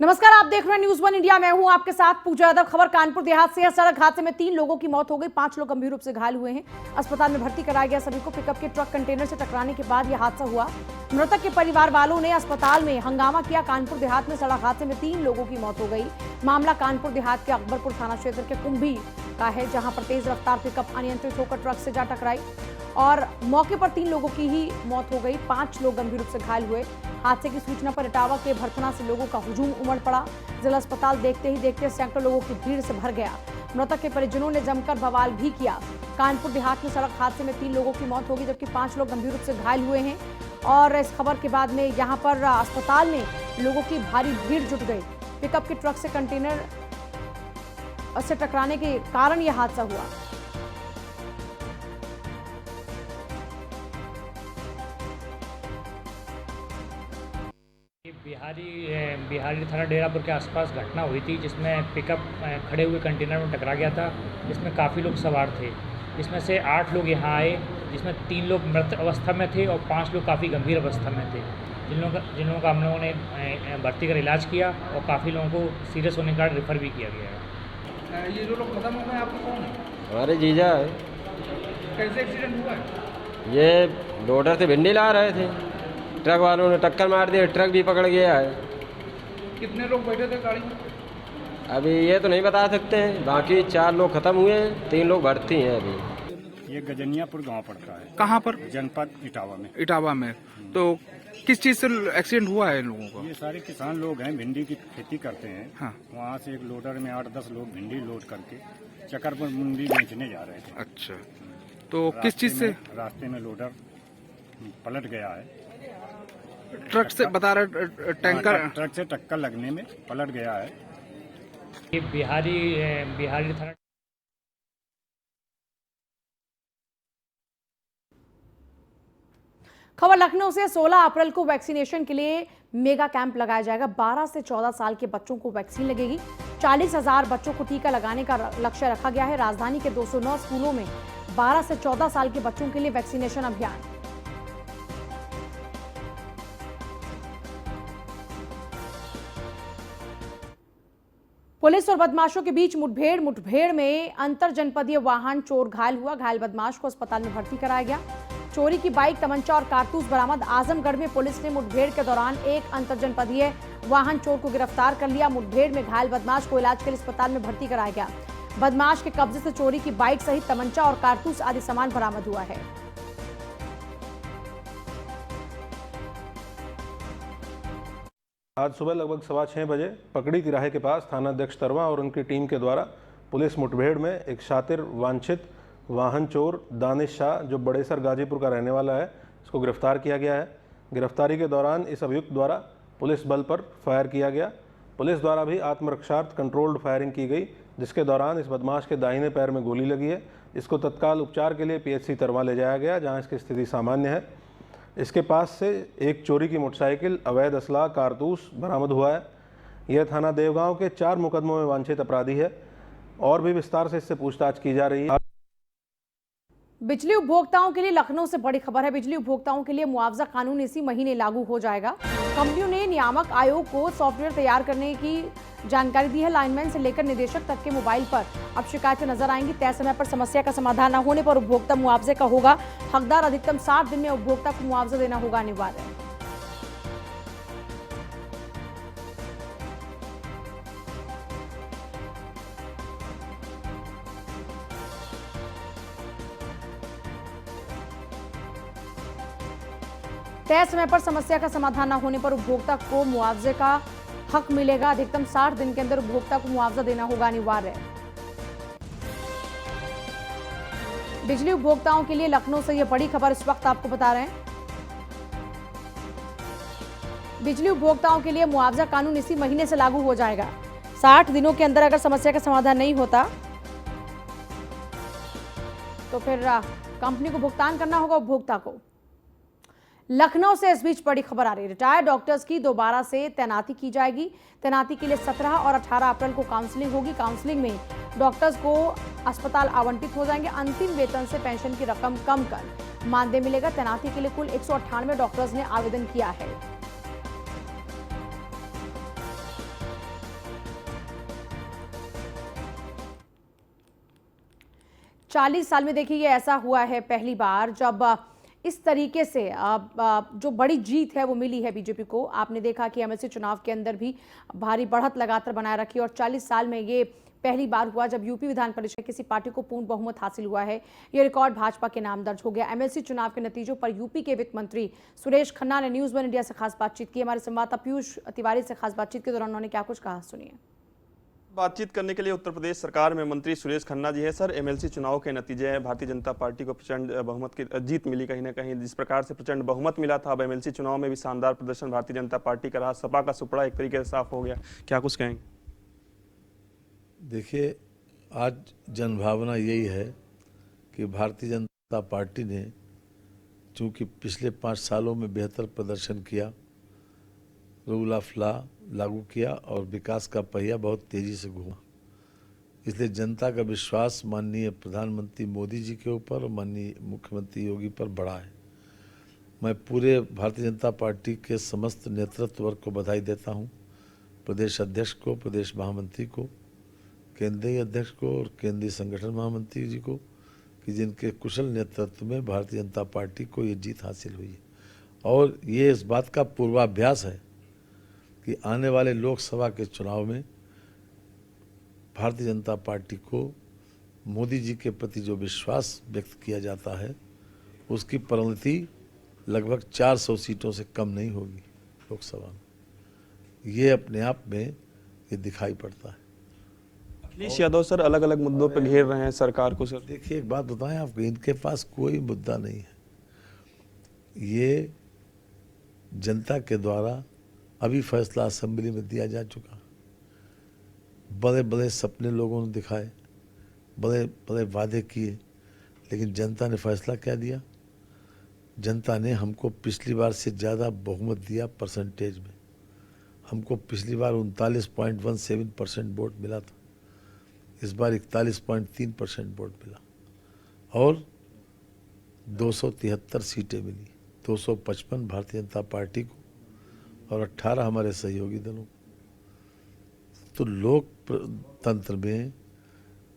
नमस्कार, आप देख रहे हैं न्यूज वन इंडिया। मैं हूं आपके साथ पूजा यादव। खबर कानपुर देहात से है। सड़क हादसे में 3 लोगों की मौत हो गई, 5 लोग गंभीर रूप से घायल हुए हैं। अस्पताल में भर्ती कराया गया सभी को। पिकअप के ट्रक कंटेनर से टकराने के बाद यह हादसा हुआ। मृतक के परिवार वालों ने अस्पताल में हंगामा किया। कानपुर देहात में सड़क हादसे में 3 लोगों की मौत हो गई। मामला कानपुर देहात के अकबरपुर थाना क्षेत्र के कुंभी का है, जहां पर तेज रफ्तार पिकअप अनियंत्रित होकर ट्रक से जा टकराई और मौके पर 3 लोगों की ही मौत हो गई, 5 लोग गंभीर रूप से घायल हुए। हादसे की सूचना पर इटावा के भरथना से लोगों का हुजूम उमड़ पड़ा। जिला अस्पताल देखते ही देखते सैकड़ों लोगों की भीड़ से भर गया। मृतक के परिजनों ने जमकर बवाल भी किया। कानपुर देहात में सड़क हादसे में 3 लोगों की मौत होगी, जबकि 5 लोग गंभीर रूप से घायल हुए हैं। और इस खबर के बाद में यहाँ पर अस्पताल में लोगों की भारी भीड़ जुट गई। पिकअप के ट्रक से कंटेनर से टकराने के कारण यह हादसा हुआ। बिहारी थाना डेरापुर के आसपास घटना हुई थी, जिसमें पिकअप खड़े हुए कंटेनर में टकरा गया था, जिसमें काफ़ी लोग सवार थे। इसमें से 8 लोग यहाँ आए, जिसमें 3 लोग मृत अवस्था में थे और 5 लोग काफ़ी गंभीर अवस्था में थे, जिन लोगों का हम लोगों ने भर्ती कर इलाज किया और काफ़ी लोगों को सीरियस होने के कारण रेफर भी किया गया है। ये जो लोग खत्म हो गए, आपको कौन है? हमारे जीजा है। कैसे एक्सीडेंट हुआ है? ये लोडर से भिंडी ला रहे थे, ट्रक वालों ने टक्कर मार दी, ट्रक भी पकड़ गया है। कितने लोग बैठे थे गाड़ी में? अभी ये तो नहीं बता सकते हैं, बाकी 4 लोग खत्म हुए हैं, 3 लोग भर्ती हैं अभी। ये गजनियापुर गांव पड़ता है। कहाँ पर? जनपद इटावा में। इटावा में। तो किस चीज से एक्सीडेंट हुआ है इन लोगों का? ये सारे किसान लोग हैं, भिंडी की खेती करते हैं। हाँ। वहाँ से एक लोडर में 8-10 लोग भिंडी लोड करके चकरपुर मंडी बेचने जा रहे थे। अच्छा, तो किस चीज से? रास्ते में लोडर पलट गया है। ट्रक से बता रहे टैंकर? ट्रक से टक्कर लगने में पलट गया है। ये बिहारी थाना खबर लखनऊ से। 16 अप्रैल को वैक्सीनेशन के लिए मेगा कैंप लगाया जाएगा। 12 से 14 साल के बच्चों को वैक्सीन लगेगी। 40,000 बच्चों को टीका लगाने का लक्ष्य रखा गया है। राजधानी के 209 स्कूलों में 12 से 14 साल के बच्चों के लिए वैक्सीनेशन अभियान। पुलिस और बदमाशों के बीच मुठभेड़ में अंतर जनपदीय वाहन चोर घायल हुआ। घायल बदमाश को अस्पताल में भर्ती कराया गया। चोरी की बाइक, तमंचा और कारतूस बरामद। आजमगढ़ में पुलिस ने मुठभेड़ के दौरान एक अंतर जनपदीय वाहन चोर को गिरफ्तार कर लिया। मुठभेड़ में घायल बदमाश को इलाज के लिए अस्पताल में भर्ती कराया गया। बदमाश के कब्जे से चोरी की बाइक सहित तमंचा और कारतूस आदि सामान बरामद हुआ है। आज सुबह लगभग 6:15 बजे पकड़ी तिराहे के पास थानाध्यक्ष तरवा और उनकी टीम के द्वारा पुलिस मुठभेड़ में एक शातिर वांछित वाहन चोर दानिश शाह, जो बड़ेसर गाजीपुर का रहने वाला है, इसको गिरफ्तार किया गया है। गिरफ्तारी के दौरान इस अभियुक्त द्वारा पुलिस बल पर फायर किया गया। पुलिस द्वारा भी आत्मरक्षार्थ कंट्रोल्ड फायरिंग की गई, जिसके दौरान इस बदमाश के दाहिने पैर में गोली लगी है। इसको तत्काल उपचार के लिए PHC तरवा ले जाया गया, जहाँ इसकी स्थिति सामान्य है। इसके पास से एक चोरी की मोटरसाइकिल, अवैध असला, कारतूस बरामद हुआ है। यह थाना देवगांव के 4 मुकदमों में वांछित अपराधी है और भी विस्तार से इससे पूछताछ की जा रही है। बिजली उपभोक्ताओं के लिए लखनऊ से बड़ी खबर है। बिजली उपभोक्ताओं के लिए मुआवजा कानून इसी महीने लागू हो जाएगा। कंपनियों ने नियामक आयोग को सॉफ्टवेयर तैयार करने की जानकारी दी है। लाइनमैन से लेकर निदेशक तक के मोबाइल पर अब शिकायतें नजर आएंगी। तय समय पर समस्या का समाधान न होने पर उपभोक्ता मुआवजे का होगा हकदार। अधिकतम 60 दिन में उपभोक्ता को मुआवजा देना होगा अनिवार्य। तय समय पर समस्या का समाधान न होने पर उपभोक्ता को मुआवजे का हक मिलेगा। अधिकतम 60 दिन के अंदर उपभोक्ता को मुआवजा देना होगा अनिवार्य। बिजली उपभोक्ताओं के लिए लखनऊ से यह बड़ी खबर इस वक्त आपको बता रहे हैं। बिजली उपभोक्ताओं के लिए मुआवजा कानून इसी महीने से लागू हो जाएगा। 60 दिनों के अंदर अगर समस्या का समाधान नहीं होता तो फिर कंपनी को भुगतान करना होगा उपभोक्ता को। लखनऊ से इस बीच बड़ी खबर आ रही है। रिटायर्ड डॉक्टर्स की दोबारा से तैनाती की जाएगी। तैनाती के लिए 17 और 18 अप्रैल को काउंसलिंग होगी। काउंसलिंग में डॉक्टर्स को अस्पताल आवंटित हो जाएंगे। अंतिम वेतन से पेंशन की रकम कम कर मानदेय मिलेगा। तैनाती के लिए कुल 198 डॉक्टर्स ने आवेदन किया है। 40 साल में देखिए ये ऐसा हुआ है पहली बार जब इस तरीके से जो बड़ी जीत है वो मिली है बीजेपी को। आपने देखा कि एमएलसी चुनाव के अंदर भी भारी बढ़त लगातार बनाए रखी और 40 साल में ये पहली बार हुआ जब यूपी विधान परिषद किसी पार्टी को पूर्ण बहुमत हासिल हुआ है। ये रिकॉर्ड भाजपा के नाम दर्ज हो गया। एमएलसी चुनाव के नतीजों पर यूपी के वित्त मंत्री सुरेश खन्ना ने न्यूज़ वन इंडिया से खास बातचीत की। हमारे संवाददाता पीयूष तिवारी से खास बातचीत के दौरान उन्होंने क्या कुछ कहा, सुनिए। बातचीत करने के लिए उत्तर प्रदेश सरकार में मंत्री सुरेश खन्ना जी है। सर, एमएलसी चुनाव के नतीजे हैं, भारतीय जनता पार्टी को प्रचंड बहुमत की जीत मिली। कहीं ना कहीं जिस प्रकार से प्रचंड बहुमत मिला था, अब एमएलसी चुनाव में भी शानदार प्रदर्शन भारतीय जनता पार्टी का रहा। सपा का सुपड़ा एक तरीके से साफ हो गया, क्या कुछ कहेंगे? देखिए, आज जनभावना यही है कि भारतीय जनता पार्टी ने चूँकि पिछले 5 सालों में बेहतर प्रदर्शन किया, रूल ऑफ लॉ लागू किया और विकास का पहिया बहुत तेज़ी से घूमा, इसलिए जनता का विश्वास माननीय प्रधानमंत्री मोदी जी के ऊपर और माननीय मुख्यमंत्री योगी पर बढ़ा है। मैं पूरे भारतीय जनता पार्टी के समस्त नेतृत्व वर्ग को बधाई देता हूं, प्रदेश अध्यक्ष को, प्रदेश महामंत्री को, केंद्रीय अध्यक्ष को और केंद्रीय संगठन महामंत्री जी को कि जिनके कुशल नेतृत्व में भारतीय जनता पार्टी को ये जीत हासिल हुई है। और ये इस बात का पूर्वाभ्यास है कि आने वाले लोकसभा के चुनाव में भारतीय जनता पार्टी को मोदी जी के प्रति जो विश्वास व्यक्त किया जाता है उसकी परिणति लगभग 400 सीटों से कम नहीं होगी लोकसभा में। ये अपने आप में ये दिखाई पड़ता है। अखिलेश यादव सर अलग अलग मुद्दों पर घेर रहे हैं सरकार को। सर देखिए, एक बात बताएं आपको, इनके पास कोई मुद्दा नहीं है। ये जनता के द्वारा अभी फैसला असेंबली में दिया जा चुका। बड़े बड़े सपने लोगों ने दिखाए, बड़े बड़े वादे किए, लेकिन जनता ने फैसला क्या दिया? जनता ने हमको पिछली बार से ज़्यादा बहुमत दिया परसेंटेज में। हमको पिछली बार 39.17% वोट मिला था, इस बार 41.3% वोट मिला और 273 सीटें मिली। 255 भारतीय जनता पार्टी को और 18 हमारे सहयोगी दलों को। तो लोकतंत्र में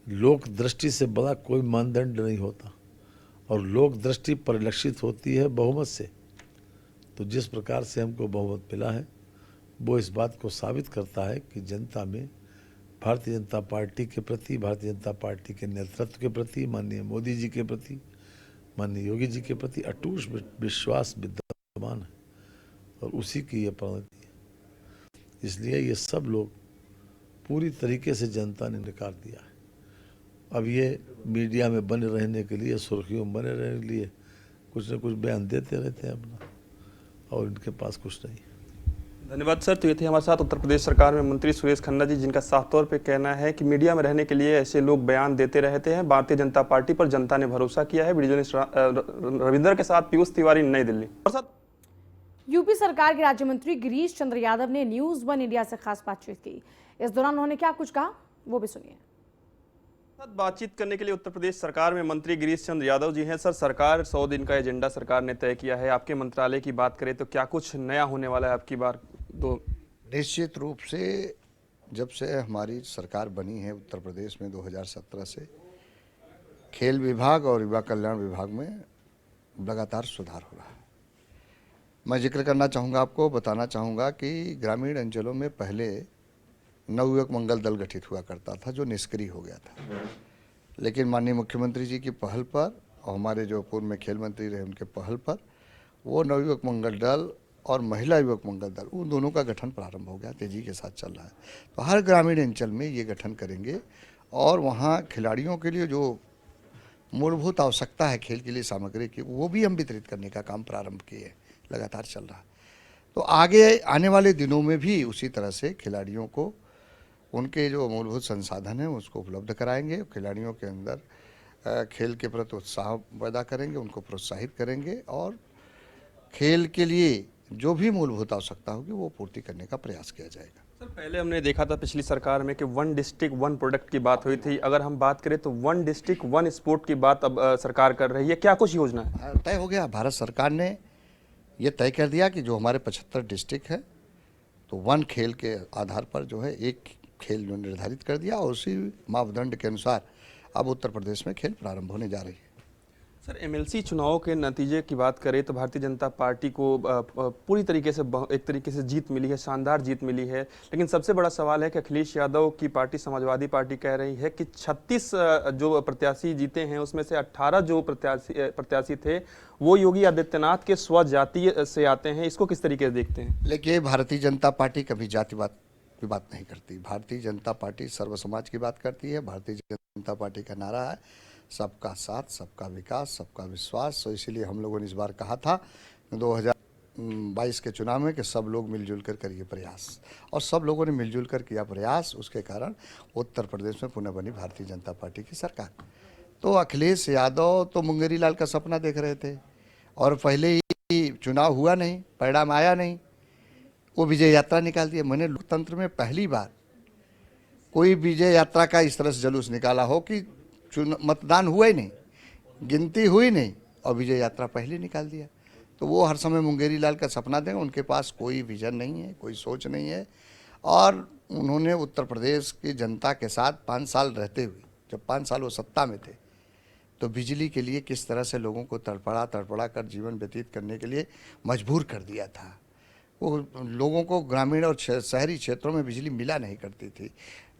लोक दृष्टि से बड़ा कोई मानदंड नहीं होता और लोक दृष्टि परिलक्षित होती है बहुमत से। तो जिस प्रकार से हमको बहुमत मिला है वो इस बात को साबित करता है कि जनता में भारतीय जनता पार्टी के प्रति, भारतीय जनता पार्टी के नेतृत्व के प्रति, माननीय मोदी जी के प्रति, माननीय योगी जी के प्रति अटूट विश्वास विद्यमान है और उसी की ये परिणति है। इसलिए ये सब लोग पूरी तरीके से जनता ने नकार दिया है। अब ये मीडिया में बने रहने के लिए, सुर्खियों में बने रहने के लिए कुछ न कुछ बयान देते रहते हैं अपना, और इनके पास कुछ नहीं। धन्यवाद सर। तो ये थे हमारे साथ उत्तर प्रदेश सरकार में मंत्री सुरेश खन्ना जी, जिनका साफ तौर पे कहना है कि मीडिया में रहने के लिए ऐसे लोग बयान देते रहते हैं। भारतीय जनता पार्टी पर जनता ने भरोसा किया है। वीडियो जर्नलिस्ट रविंदर के साथ पीयूष तिवारी, नई दिल्ली। और साथ यूपी सरकार के राज्य मंत्री गिरीश चंद्र यादव ने न्यूज़ वन इंडिया से खास बातचीत की। इस दौरान उन्होंने क्या कुछ कहा वो भी सुनिए। बातचीत करने के लिए उत्तर प्रदेश सरकार में मंत्री गिरीश चंद्र यादव जी हैं। सर, सरकार 100 दिन का एजेंडा सरकार ने तय किया है। आपके मंत्रालय की बात करें तो क्या कुछ नया होने वाला है आपकी बार? निश्चित रूप से जब से हमारी सरकार बनी है उत्तर प्रदेश में 2017 से खेल विभाग और युवा कल्याण विभाग में लगातार सुधार हो रहा है। मैं जिक्र करना चाहूँगा, आपको बताना चाहूँगा कि ग्रामीण अंचलों में पहले नवयुवक मंगल दल गठित हुआ करता था जो निष्क्रिय हो गया था, लेकिन माननीय मुख्यमंत्री जी की पहल पर और हमारे जो पूर्व में खेल मंत्री रहे उनके पहल पर वो नवयुवक मंगल दल और महिला युवक मंगल दल, उन दोनों का गठन प्रारंभ हो गया, तेजी के साथ चल रहा है। तो हर ग्रामीण अंचल में ये गठन करेंगे और वहाँ खिलाड़ियों के लिए जो मूलभूत आवश्यकता है खेल के लिए सामग्री की, वो भी हम वितरित करने का काम प्रारंभ किए, लगातार चल रहा है। तो आगे आने वाले दिनों में भी उसी तरह से खिलाड़ियों को उनके जो मूलभूत संसाधन हैं उसको उपलब्ध कराएंगे, खिलाड़ियों के अंदर खेल के प्रति उत्साह पैदा करेंगे, उनको प्रोत्साहित करेंगे और खेल के लिए जो भी मूलभूत आवश्यकता होगी वो पूर्ति करने का प्रयास किया जाएगा। सर, पहले हमने देखा था पिछली सरकार में कि 1 डिस्ट्रिक्ट 1 प्रोडक्ट की बात हुई थी। अगर हम बात करें तो 1 डिस्ट्रिक्ट 1 स्पोर्ट की बात अब सरकार कर रही है। क्या कुछ योजना है? तय हो गया, भारत सरकार ने ये तय कर दिया कि जो हमारे 75 डिस्ट्रिक्ट है तो 1 खेल के आधार पर जो है एक खेल जो निर्धारित कर दिया और उसी मापदंड के अनुसार अब उत्तर प्रदेश में खेल प्रारंभ होने जा रही है। सर, एमएलसी चुनाव के नतीजे की बात करें तो भारतीय जनता पार्टी को पूरी तरीके से एक तरीके से जीत मिली है, शानदार जीत मिली है। लेकिन सबसे बड़ा सवाल है कि अखिलेश यादव की पार्टी समाजवादी पार्टी कह रही है कि 36 जो प्रत्याशी जीते हैं उसमें से 18 जो प्रत्याशी थे वो योगी आदित्यनाथ के स्वजाति से आते हैं। इसको किस तरीके से देखते हैं? लेकिन भारतीय जनता पार्टी कभी जातिवाद की बात नहीं करती। भारतीय जनता पार्टी सर्व समाज की बात करती है। भारतीय जनता पार्टी का नारा है सबका साथ, सबका विकास, सबका विश्वास। तो इसीलिए हम लोगों ने इस बार कहा था 2022 के चुनाव में कि सब लोग मिलजुल कर करिए प्रयास, और सब लोगों ने मिलजुल कर किया प्रयास। उसके कारण उत्तर प्रदेश में पुनः बनी भारतीय जनता पार्टी की सरकार। तो अखिलेश यादव तो मुंगेरी लाल का सपना देख रहे थे, और पहले ही चुनाव हुआ नहीं, परिणाम आया नहीं, वो विजय यात्रा निकाल दिया। मैंने लोकतंत्र में पहली बार कोई विजय यात्रा का इस तरह से जुलूस निकाला हो कि मतदान हुआ ही नहीं, गिनती हुई नहीं, और विजय यात्रा पहले निकाल दिया। तो वो हर समय मुंगेरी लाल का सपना देंगे। उनके पास कोई विजन नहीं है, कोई सोच नहीं है। और उन्होंने उत्तर प्रदेश की जनता के साथ 5 साल रहते हुए, जब 5 साल वो सत्ता में थे, तो बिजली के लिए किस तरह से लोगों को तड़पड़ा कर जीवन व्यतीत करने के लिए मजबूर कर दिया था। वो लोगों को ग्रामीण और शहरी क्षेत्रों में बिजली मिला नहीं करती थी।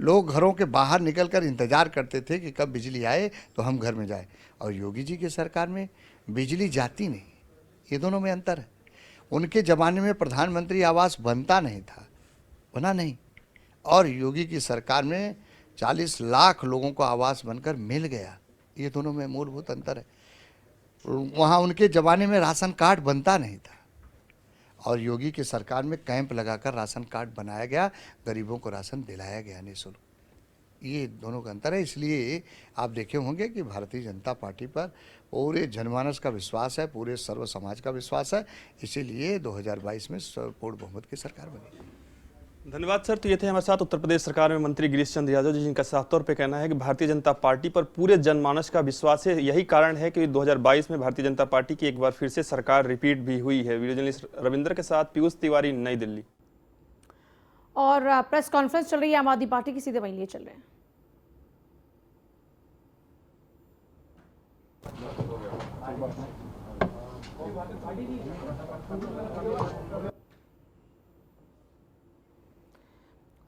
लोग घरों के बाहर निकलकर इंतज़ार करते थे कि कब बिजली आए तो हम घर में जाए। और योगी जी की सरकार में बिजली जाती नहीं, ये दोनों में अंतर है। उनके ज़माने में प्रधानमंत्री आवास बनता नहीं था, बना नहीं, और योगी की सरकार में 40 लाख लोगों को आवास बनकर मिल गया। ये दोनों में मूलभूत अंतर है। वहाँ उनके ज़माने में राशन कार्ड बनता नहीं था, और योगी की सरकार में कैंप लगाकर राशन कार्ड बनाया गया, गरीबों को राशन दिलाया गया निःशुल्क। ये दोनों का अंतर है। इसलिए आप देखे होंगे कि भारतीय जनता पार्टी पर पूरे जनमानस का विश्वास है, पूरे सर्व समाज का विश्वास है। इसीलिए 2022 में पूर्ण बहुमत की सरकार बनी। धन्यवाद सर। तो ये थे हमारे साथ उत्तर प्रदेश सरकार में मंत्री गिरीश चंद्र यादव जी, जिनका साफ तौर पे कहना है कि भारतीय जनता पार्टी पर पूरे जनमानस का विश्वास है। यही कारण है कि 2022 में भारतीय जनता पार्टी की एक बार फिर से सरकार रिपीट भी हुई है। वीडियो जर्नलिस्ट रविंद्र के साथ पीयूष तिवारी, नई दिल्ली। और प्रेस कॉन्फ्रेंस चल रही है आम आदमी पार्टी की, सीधे वहीं लिए चल रहे हैं।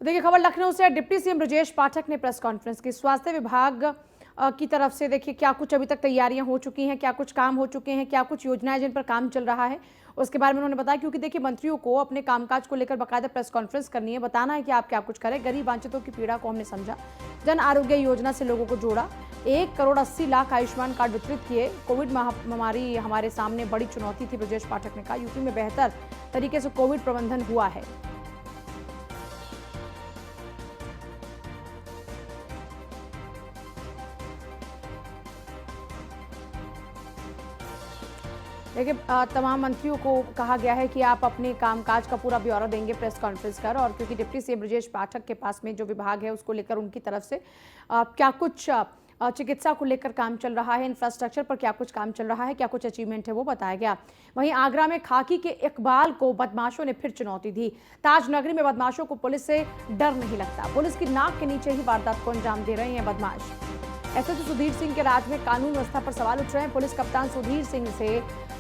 देखिए खबर लखनऊ से, डिप्टी सीएम ब्रजेश पाठक ने प्रेस कॉन्फ्रेंस की। स्वास्थ्य विभाग की तरफ से देखिए क्या कुछ अभी तक तैयारियां हो चुकी हैं, क्या कुछ काम हो चुके हैं, क्या कुछ योजनाएं जिन पर काम चल रहा है, उसके बारे में उन्होंने बताया। क्योंकि देखिए मंत्रियों को अपने कामकाज को लेकर बाकायदा प्रेस कॉन्फ्रेंस करनी है, बताना है कि आप क्या कुछ करें। गरीब वंचितों की पीड़ा को हमने समझा, जन आरोग्य योजना से लोगों को जोड़ा, 1,80,00,000 आयुष्मान कार्ड वितरित किए। कोविड महामारी हमारे सामने बड़ी चुनौती थी, ब्रजेश पाठक ने कहा। यूपी में बेहतर तरीके से कोविड प्रबंधन हुआ है। देखिए तमाम मंत्रियों को कहा गया है कि आप अपने कामकाज का पूरा ब्यौरा देंगे प्रेस कॉन्फ्रेंस कर। और क्योंकि डिप्टी सीएम ब्रजेश पाठक के पास में जो विभाग है उसको लेकर उनकी तरफ से क्या कुछ चिकित्सा को लेकर काम चल रहा है, इंफ्रास्ट्रक्चर पर क्या कुछ काम चल रहा है, क्या कुछ अचीवमेंट है, वो बताया गया। वहीं आगरा में खाकी के इकबाल को बदमाशों ने फिर चुनौती दी। ताज नगरी में बदमाशों को पुलिस से डर नहीं लगता, पुलिस की नाक के नीचे ही वारदात को अंजाम दे रहे हैं बदमाश। एसएसपी सुधीर सिंह के राज में कानून व्यवस्था पर सवाल उठ रहे हैं। पुलिस कप्तान सुधीर सिंह से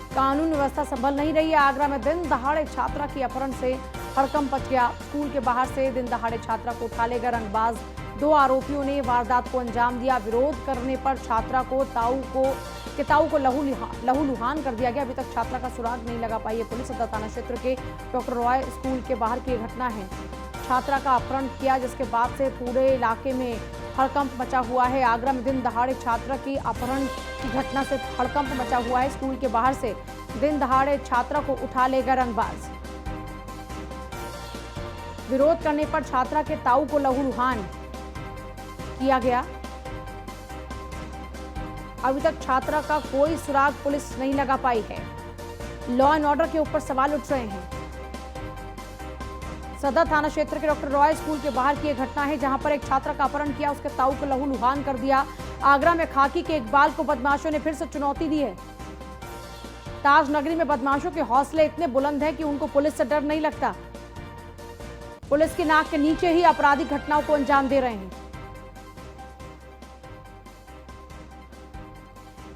कानून व्यवस्था संभल नहीं रही है। आगरा में दिन दहाड़े छात्रा की अपहरण से हड़कंप मच गया। स्कूल के बाहर से दिन दहाड़े छात्रा को उठा ले गए रंगबाज। 2 आरोपियों ने वारदात को अंजाम दिया। विरोध करने पर छात्रा को ताऊ को लहूलुहान कर दिया गया। अभी तक छात्रा का सुराग नहीं लगा पाई है पुलिस। सदर थाना क्षेत्र के डॉक्टर रॉय स्कूल के बाहर की घटना है। छात्रा का अपहरण किया, जिसके बाद से पूरे इलाके में हड़कंप मचा हुआ है। आगरा में दिन दहाड़े छात्रा की अपहरण की घटना से हड़कंप मचा हुआ है। स्कूल के बाहर से दिन दहाड़े छात्रा को उठा ले गए रंगबाज। विरोध करने पर छात्रा के ताऊ को लहूलुहान किया गया। अभी तक छात्रा का कोई सुराग पुलिस नहीं लगा पाई है। लॉ एंड ऑर्डर के ऊपर सवाल उठ रहे हैं। सदर थाना क्षेत्र के डॉक्टर रॉय स्कूल के बाहर की एक घटना है, जहां पर एक छात्रा का अपहरण किया, उसके ताऊ को लहूलुहान कर दिया। आगरा में खाकी के इकबाल को बदमाशों ने फिर से चुनौती दी है। ताज नगरी में बदमाशों के हौसले इतने बुलंद हैं कि उनको पुलिस से डर नहीं लगता। पुलिस की नाक के नीचे ही आपराधिक घटनाओं को अंजाम दे रहे हैं।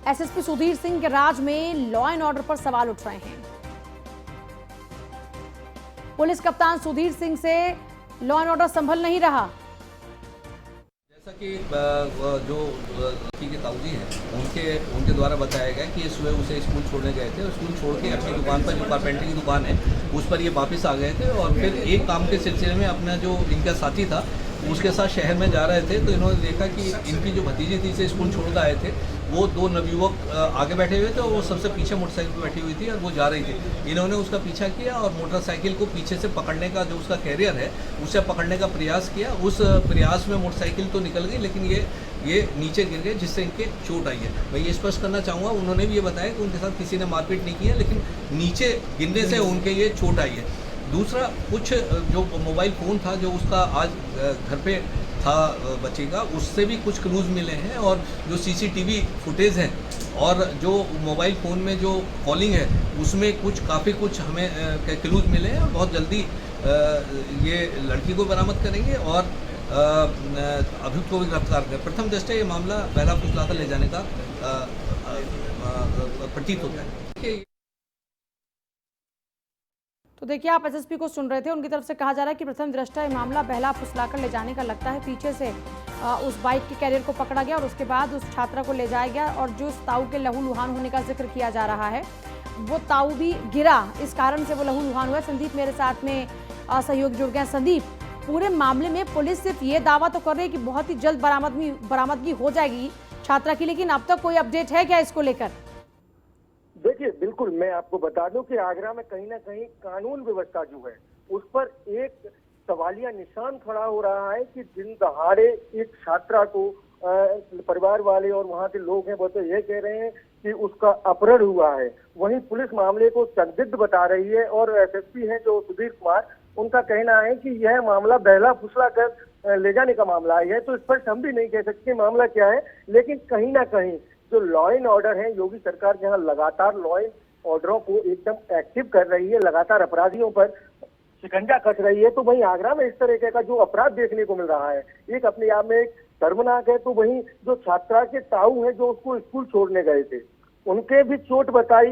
एसएसपी सुधीर सिंह के राज में लॉ एंड ऑर्डर पर सवाल उठ रहे हैं। पुलिस कप्तान सुधीर सिंह से लॉ एंड ऑर्डर संभल नहीं रहा। जैसा कि जो लड़की के ताऊजी हैं उनके द्वारा बताया गया कि ये सुबह उसे स्कूल छोड़ने गए थे और स्कूल छोड़ के अपनी दुकान पर, जो कारपेंटर की दुकान है, उस पर ये वापस आ गए थे और फिर एक काम के सिलसिले में अपना जो इनका साथी था उसके साथ शहर में जा रहे थे, तो इन्होंने देखा कि इनकी जो भतीजी थी से स्कूल छोड़ कर आए थे, वो दो नवयुवक आगे बैठे हुए थे और वो सबसे पीछे मोटरसाइकिल पर बैठी हुई थी और वो जा रही थी। इन्होंने उसका पीछा किया और मोटरसाइकिल को पीछे से पकड़ने का, जो उसका कैरियर है उसे पकड़ने का प्रयास किया। उस प्रयास में मोटरसाइकिल तो निकल गई, लेकिन ये नीचे गिर गए, जिससे इनके चोट आई है। मैं ये स्पष्ट करना चाहूँगा, उन्होंने भी ये बताया कि उनके साथ किसी ने मारपीट नहीं की है, लेकिन नीचे गिरने से उनके ये चोट आई है। दूसरा, कुछ जो मोबाइल फ़ोन था जो उसका आज घर पे था बच्ची का, उससे भी कुछ क्लूज मिले हैं और जो सीसीटीवी फुटेज है और जो मोबाइल फ़ोन में जो कॉलिंग है उसमें काफ़ी कुछ हमें क्लूज मिले हैं और बहुत जल्दी ये लड़की को बरामद करेंगे और अभियुक्त को भी गिरफ्तार करें। प्रथम दृष्टया ये मामला बहला फुसलाकर ले जाने का प्रतीत होता है। तो देखिए, आप एसएसपी को सुन रहे थे, उनकी तरफ से कहा जा रहा है कि प्रथम दृष्टया ये मामला बहला फुसलाकर ले जाने का लगता है। पीछे से उस बाइक के कैरियर को पकड़ा गया और उसके बाद उस छात्रा को ले जाया गया और जो उस ताऊ के लहूलुहान होने का जिक्र किया जा रहा है, वो ताऊ भी गिरा, इस कारण से वो लहूलुहान हुआ। संदीप मेरे साथ में सहयोगी जुड़ गया। संदीप, पूरे मामले में पुलिस सिर्फ ये दावा तो कर रही है कि बहुत ही जल्द बरामदगी हो जाएगी छात्रा की, लेकिन अब तक कोई अपडेट है क्या इसको लेकर? देखिए, बिल्कुल, मैं आपको बता दूं कि आगरा में कहीं ना कहीं कानून व्यवस्था जो है उस पर एक सवालिया निशान खड़ा हो रहा है कि दिन दहाड़े एक छात्रा को परिवार वाले और वहां के लोग हैं वो तो ये कह रहे हैं कि उसका अपहरण हुआ है। वहीं पुलिस मामले को संदिग्ध बता रही है और एसएसपी हैं जो सुधीर कुमार, उनका कहना है कि यह मामला बहला फुसला कर ले जाने का मामला है। तो इस पर हम भी नहीं कह सकते मामला क्या है, लेकिन कहीं ना कहीं जो लॉ एंड ऑर्डर है, योगी सरकार जहां लगातार लॉ एंड ऑर्डरों को एकदम एक्टिव कर रही है, लगातार अपराधियों पर शिकंजा कस रही है, तो वहीं आगरा में इस तरह का जो अपराध देखने को मिल रहा है एक अपने आप में एक शर्मनाक है। तो वहीं जो छात्रा के ताऊ है जो उसको स्कूल छोड़ने गए थे, उनके भी चोट बताई,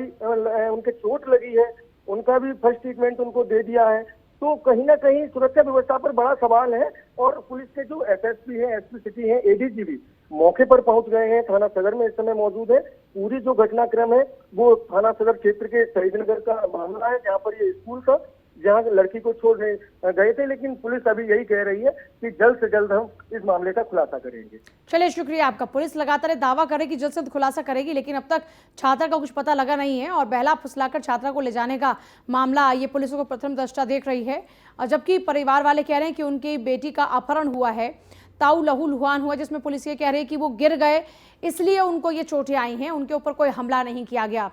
उनके चोट लगी है, उनका भी फर्स्ट ट्रीटमेंट उनको दे दिया है। तो कहीं ना कहीं सुरक्षा व्यवस्था पर बड़ा सवाल है और पुलिस के जो एसएसपी है, एसपी सिटी है, एडीजी भी मौके पर पहुंच गए हैं, थाना सदर में इस समय मौजूद है। पूरी जो घटनाक्रम है वो थाना सदर क्षेत्र के शहीद नगर का मामला है, जहां पर ये स्कूल था जहां लड़की को छोड़ने गए थे, लेकिन पुलिस अभी यही कह रही है कि जल्द से जल्द हम इस मामले का खुलासा करेंगे। चलिए, शुक्रिया आपका। पुलिस लगातार दावा करे कि जल्द से जल्द खुलासा करेगी, लेकिन अब तक छात्रा का कुछ पता लगा नहीं है और बहला फुसलाकर छात्रा को ले जाने का मामला ये पुलिस को प्रथम दृष्टया देख रही है, जबकि परिवार वाले कह रहे हैं कि उनकी बेटी का अपहरण हुआ है, ताऊ लहूलुहान हुआ, जिसमें पुलिस ये कह रही है कि वो गिर गए इसलिए उनको ये चोटें आई हैं, उनके ऊपर कोई हमला नहीं किया गया।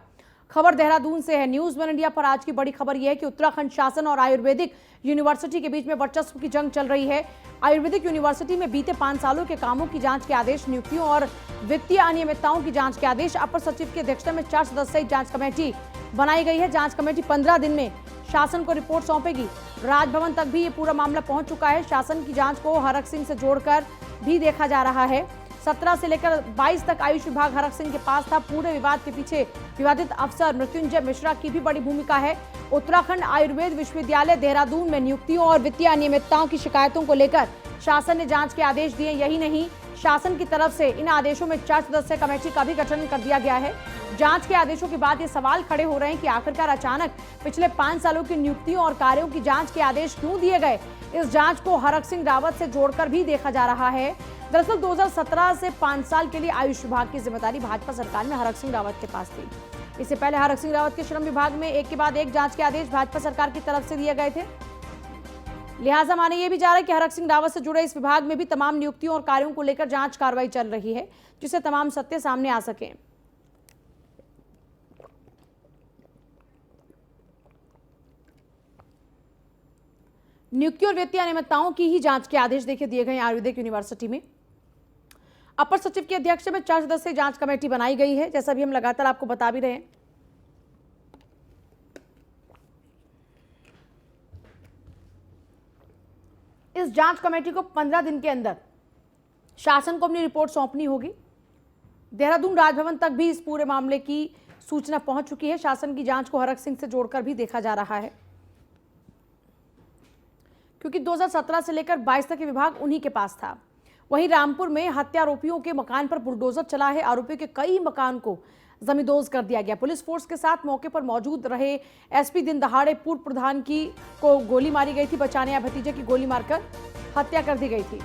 खबर देहरादून से है। न्यूज़ वन इंडिया पर आज की बड़ी खबर यह है कि उत्तराखंड शासन और आयुर्वेदिक यूनिवर्सिटी के बीच में वर्चस्व की जंग चल रही है। आयुर्वेदिक यूनिवर्सिटी में बीते 5 सालों के कामों की जांच के आदेश, नियुक्तियों और वित्तीय अनियमितताओं की जांच के आदेश। अपर सचिव की अध्यक्षता में 4 सदस्यीय जांच कमेटी बनाई गई है। जांच कमेटी 15 दिन में शासन को रिपोर्ट सौंपेगी। राजभवन तक भी ये पूरा मामला पहुंच चुका है। शासन की जांच को हरक सिंह से जोड़कर भी देखा जा रहा है। 17 से लेकर 22 तक आयुष विभाग हरक सिंह के पास था। पूरे विवाद के पीछे विवादित अफसर मृत्युंजय मिश्रा की भी बड़ी भूमिका है। उत्तराखंड आयुर्वेद विश्वविद्यालय देहरादून में नियुक्तियों और वित्तीय अनियमितताओं की शिकायतों को लेकर शासन ने जांच के आदेश दिए। यही नहीं, शासन की तरफ से इन आदेशों में 4 सदस्यीय कमेटी का भी गठन कर दिया गया है। जांच के आदेशों के बाद ये सवाल खड़े हो रहे हैं कि आखिरकार अचानक पिछले 5 सालों की नियुक्तियों और कार्यों की जांच के आदेश क्यों दिए गए। इस जांच को हरक सिंह रावत से जोड़कर भी देखा जा रहा है। दरअसल 2017 से 5 साल के लिए आयुष विभाग की जिम्मेदारी भाजपा सरकार में हरक सिंह रावत के पास थी। इससे पहले हरक सिंह रावत के श्रम विभाग में एक के बाद एक जांच के आदेश भाजपा सरकार की तरफ से दिए गए थे। लिहाजा माना यह भी जा रहा है कि हरक सिंह रावत से जुड़े इस विभाग में भी तमाम नियुक्तियों और कार्यों को लेकर जांच कार्रवाई चल रही है, जिससे तमाम सत्य सामने आ सके। नियुक्ति और वित्तीय अनियमितताओं की ही जांच के आदेश देखिए दिए गए आयुर्वेदिक यूनिवर्सिटी में। अपर सचिव की अध्यक्षता में 4 सदस्यीय जांच कमेटी बनाई गई है, जैसा भी हम लगातार आपको बता भी रहे हैं। इस जांच कमेटी को 15 दिन के अंदर शासन को अपनी रिपोर्ट सौंपनी होगी देहरादून राजभवन तक भी इस पूरे मामले की सूचना पहुंच चुकी है। शासन की जांच को हरक सिंह से जोड़कर भी देखा जा रहा है, क्योंकि 2017 से लेकर 22 तक ये विभाग उन्हीं के पास था। वहीं रामपुर में हत्यारोपियों के मकान पर बुलडोजर चला है। आरोपियों के कई मकान को जमींदोज कर दिया गया। पुलिस फोर्स के साथ मौके पर मौजूद रहे एसपी दिन दहाड़े पूर्व प्रधान को गोली मारी गई थी। बचाने या भतीजे की गोली मारकर हत्या कर दी गई थी।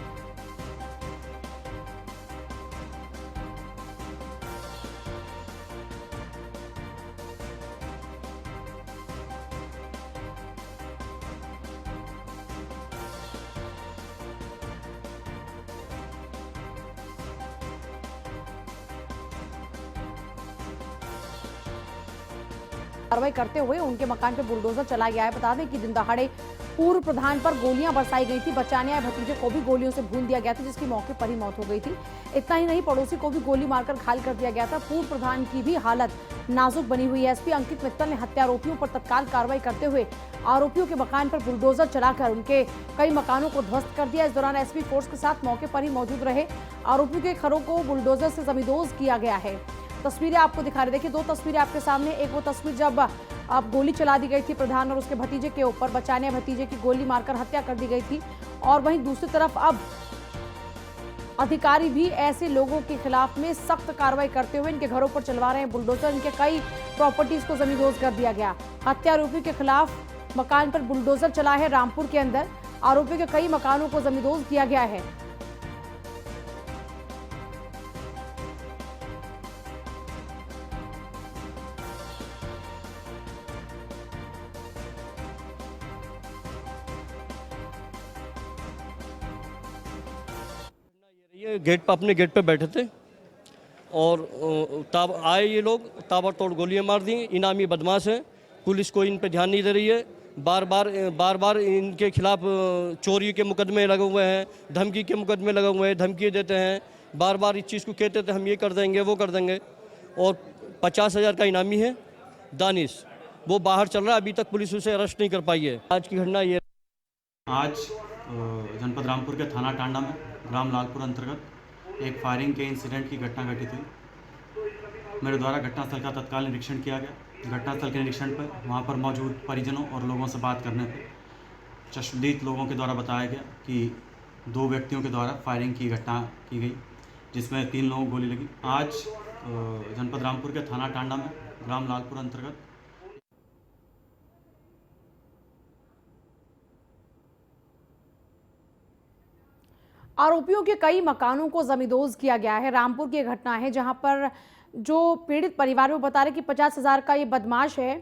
कार्रवाई करते हुए उनके मकान पर बुलडोजर चला गया है। बता दें कि दिन दहाड़े पूर्व प्रधान पर गोलियां बरसाई गई थी। बचाने आए भतीजे को भी गोलियों से भून दिया गया था, जिसकी मौके पर ही मौत हो गई थी। इतना ही नहीं, पड़ोसी को भी गोली मारकर घायल कर दिया गया था। पूर्व प्रधान की भी हालत नाजुक बनी हुई है। एसपी अंकित मित्तल ने हत्यारोपियों पर तत्काल कार्रवाई करते हुए आरोपियों के मकान पर बुलडोजर चलाकर उनके कई मकानों को ध्वस्त कर दिया। इस दौरान एसपी फोर्स के साथ मौके पर ही मौजूद रहे आरोपियों के घरों को बुलडोजर से जमींदोज किया गया है। तस्वीरें आपको दिखा रहे, देखिए 2 तस्वीरें आपके सामने। एक वो तस्वीर जब अब गोली चला दी गई थी प्रधान और उसके भतीजे के ऊपर, बचाने भतीजे की गोली मारकर हत्या कर दी गई थी। और वहीं दूसरी तरफ अब अधिकारी भी ऐसे लोगों के खिलाफ में सख्त कार्रवाई करते हुए इनके घरों पर चलवा रहे हैं बुलडोजर। इनके कई प्रॉपर्टीज को जमींदोज कर दिया गया। हत्यारोपियों के खिलाफ मकान पर बुलडोजर चला है। रामपुर के अंदर आरोपियों के कई मकानों को जमींदोज किया गया है। ये गेट पर अपने गेट पे बैठे थे और तब आए ये लोग, ताबड़तोड़ गोलियां मार दी। इनामी बदमाश हैं, पुलिस को इन पे ध्यान नहीं दे रही है। बार बार इनके खिलाफ चोरी के मुकदमे लगे हुए हैं, धमकी के मुकदमे लगे हुए हैं, धमकी देते हैं। बार बार इस चीज़ को कहते थे हम ये कर देंगे वो कर देंगे। और 50,000 का इनामी है दानिश, वो बाहर चल रहा है, अभी तक पुलिस उसे अरेस्ट नहीं कर पाई है। आज की घटना ये, आज जनपद रामपुर के थाना टांडा में ग्राम लालपुर अंतर्गत एक फायरिंग के इंसिडेंट की घटना घटित हुई। मेरे द्वारा घटनास्थल का तत्काल निरीक्षण किया गया। घटनास्थल के निरीक्षण पर वहां पर मौजूद परिजनों और लोगों से बात करने पर चश्मदीद लोगों के द्वारा बताया गया कि 2 व्यक्तियों के द्वारा फायरिंग की घटना की गई, जिसमें 3 लोगों को गोली लगी। आज जनपद रामपुर के थाना टांडा में ग्राम लालपुर अंतर्गत आरोपियों के कई मकानों को जमींदोज किया गया है। रामपुर की घटना है जहां पर जो पीड़ित परिवार में बता रहे कि 50,000 का ये बदमाश है,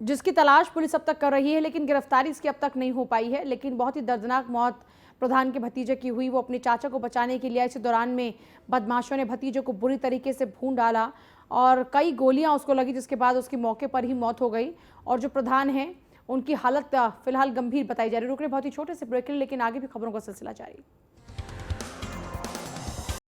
जिसकी तलाश पुलिस अब तक कर रही है, लेकिन गिरफ्तारी इसकी अब तक नहीं हो पाई है। लेकिन बहुत ही दर्दनाक मौत प्रधान के भतीजे की हुई। वो अपने चाचा को बचाने के लिए इस दौरान में बदमाशों ने भतीजे को बुरी तरीके से भून डाला और कई गोलियां उसको लगी, जिसके बाद उसकी मौके पर ही मौत हो गई। और जो प्रधान हैं उनकी हालत फिलहाल गंभीर बताई जा रही है। रुक रहे बहुत ही छोटे से ब्रेक के लिए, लेकिन आगे भी खबरों का सिलसिला जारी।